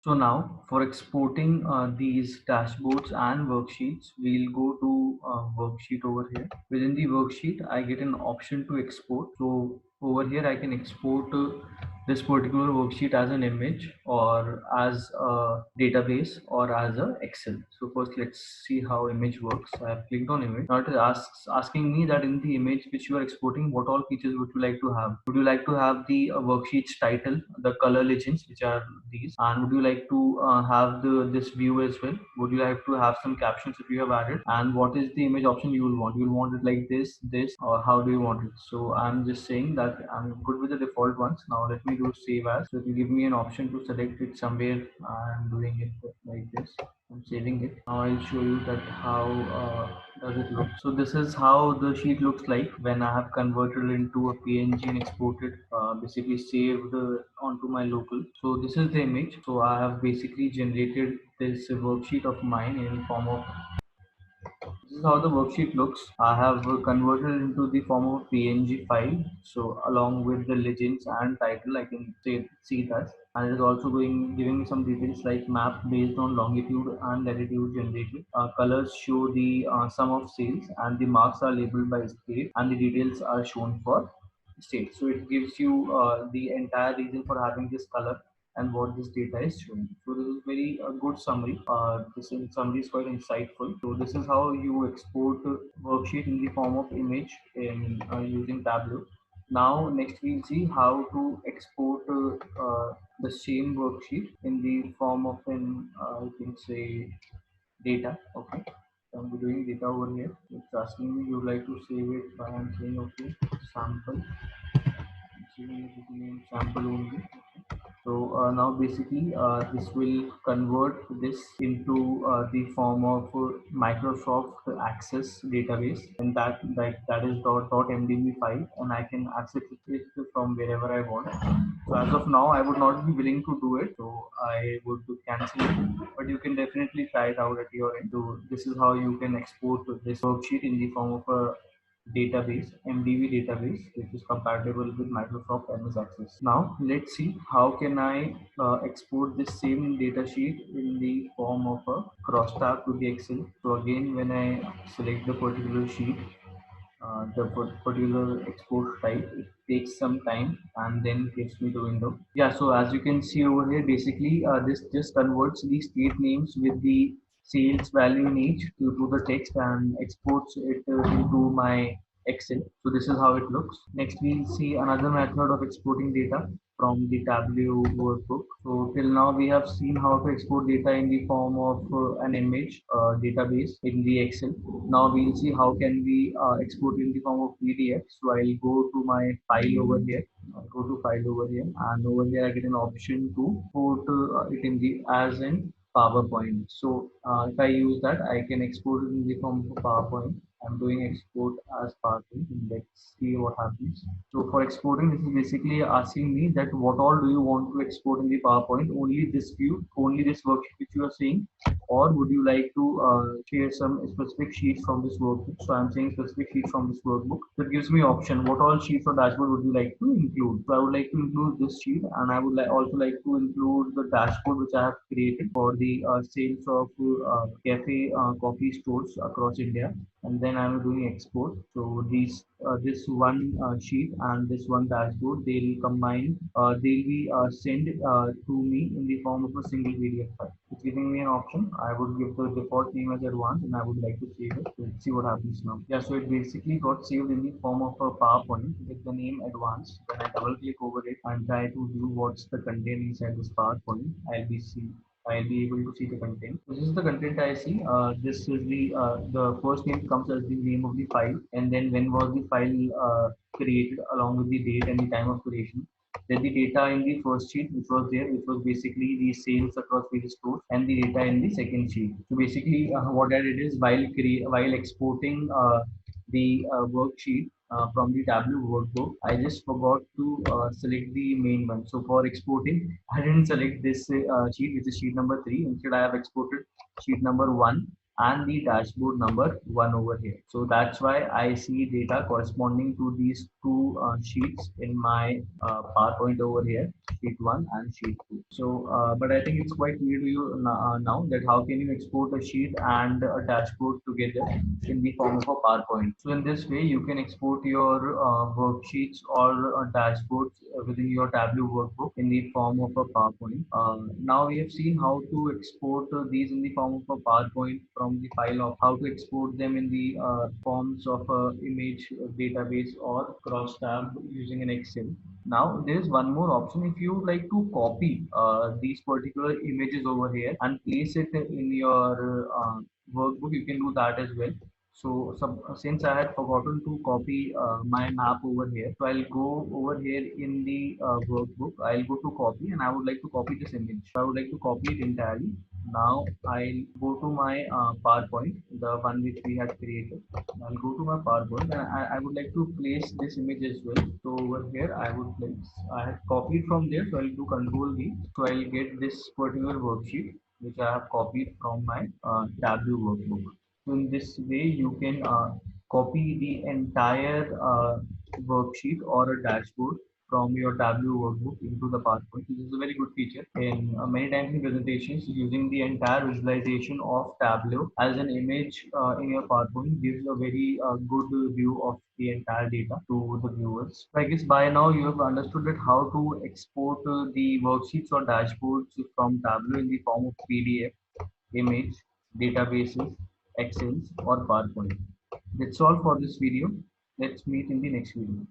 So now for exporting these dashboards and worksheets, we'll go to worksheet over here. Within the worksheet, I get an option to export. So over here, I can export this particular worksheet as an image or as a database or as a Excel. So first, let's see how image works. I have clicked on image. Now it is asking me that in the image which you are exporting, what all features would you like to have? Would you like to have the worksheet's title, the color legends, which are these, and would you like to have the this view as well? Would you like to have some captions if you have added? And what is the image option you will want? You will want it like this, or how do you want it? So I'm just saying that I'm good with the default ones. Now let me do save as. So it will give me an option to select it somewhere. I'm doing it like this. I'm saving it. Now I'll show you that how does it look. So this is how the sheet looks like when I have converted into a PNG and exported, basically saved onto my local. So this is the image. So I have basically generated this worksheet of mine in form of, this is how the worksheet looks. I have converted into the form of PNG file. So along with the legends and title, I can see that. And it is also giving me some details like map based on longitude and latitude generated. Colors show the sum of sales, and the marks are labeled by state, and the details are shown for state. So it gives you the entire reason for having this color and what this data is showing. So this is very good summary. This in summary is quite insightful. So this is how you export worksheet in the form of image in using Tableau. Now next we'll see how to export the same worksheet in the form of an you can say data. Okay. So I'm doing data over here. It's asking me you would like to save it by I'm saying okay sample. I'm saving it with name sample only. So now basically this will convert this into the form of Microsoft Access database, and that is .mdb file, and I can access it from wherever I want. So as of now, I would not be willing to do it, so I would cancel it. But you can definitely try it out at your end. So this is how you can export this worksheet in the form of a database, MDB database, which is compatible with Microsoft MS Access. Now let's see how can I export this same data sheet in the form of a crosstab to the Excel. So again, when I select the particular sheet, the particular export type, it takes some time and then gives me the window. Yeah, so as you can see over here, basically this just converts the state names with the sales value in each to the text and exports it into my Excel. So this is how it looks. Next, we'll see another method of exporting data from the Tableau workbook. So till now we have seen how to export data in the form of an image database in the Excel. Now we'll see how can we export in the form of PDF. So I'll go to my file over here. I'll go to file over here, and over here I get an option to put it in the as in PowerPoint. So if I use that, I can export it in the form of PowerPoint. I'm doing export as PowerPoint, and let's see what happens. So for exporting, this is basically asking me that what all do you want to export in the PowerPoint? Only this view, only this worksheet which you are seeing, or would you like to share some specific sheets from this workbook? So I'm saying specific sheets from this workbook. So it gives me option. What all sheets or dashboard would you like to include? So I would like to include this sheet, and I would also like to include the dashboard which I have created for the sales of cafe coffee stores across India. And then I'm doing export. So these this one sheet and this one dashboard, they'll combine. They'll be sent to me in the form of a single PDF file. It's giving me an option. I would give the default name as advanced, and I would like to save it. Let's see what happens now. Yeah, so it basically got saved in the form of a PowerPoint with the name advanced. When I double click over it and try to view what's the content inside this PowerPoint, I'll be able to see the content. This is the content I see. This is the first name comes as the name of the file, and then when was the file created along with the date and the time of creation. Then the data in the first sheet, which was there, which was basically the sales across various stores, and the data in the second sheet. So basically, what I did is while exporting the worksheet from the Tableau workbook, I just forgot to select the main one. So for exporting, I didn't select this sheet, which is sheet number 3. Instead, I have exported sheet number 1, and the dashboard number 1 over here. So that's why I see data corresponding to these two sheets in my PowerPoint over here, sheet 1 and sheet 2. So, but I think it's quite clear to you now that how can you export a sheet and a dashboard together in the form of a PowerPoint. So in this way, you can export your worksheets or dashboards within your Tableau workbook in the form of a PowerPoint. Now we have seen how to export these in the form of a PowerPoint from the file of how to export them in the forms of a image database or cross tab using an Excel. Now there is one more option. If you like to copy these particular images over here and place it in your workbook, you can do that as well. So since I had forgotten to copy my map over here, so I'll go over here in the workbook. I'll go to copy and I would like to copy this image. So I would like to copy it entirely. Now I'll go to my PowerPoint, the one which we had created. I'll go to my PowerPoint and I would like to place this image as well. So over here I would place, I had copied from there. So I'll do Control V. So I'll get this particular worksheet which I have copied from my Tableau workbook. So in this way, you can copy the entire worksheet or a dashboard from your Tableau workbook into the PowerPoint. This is a very good feature. In many times in presentations, using the entire visualization of Tableau as an image in your PowerPoint gives a very good view of the entire data to the viewers. So I guess by now you have understood that how to export the worksheets or dashboards from Tableau in the form of PDF, image, databases, Excel, or PowerPoint. That's all for this video. Let's meet in the next video.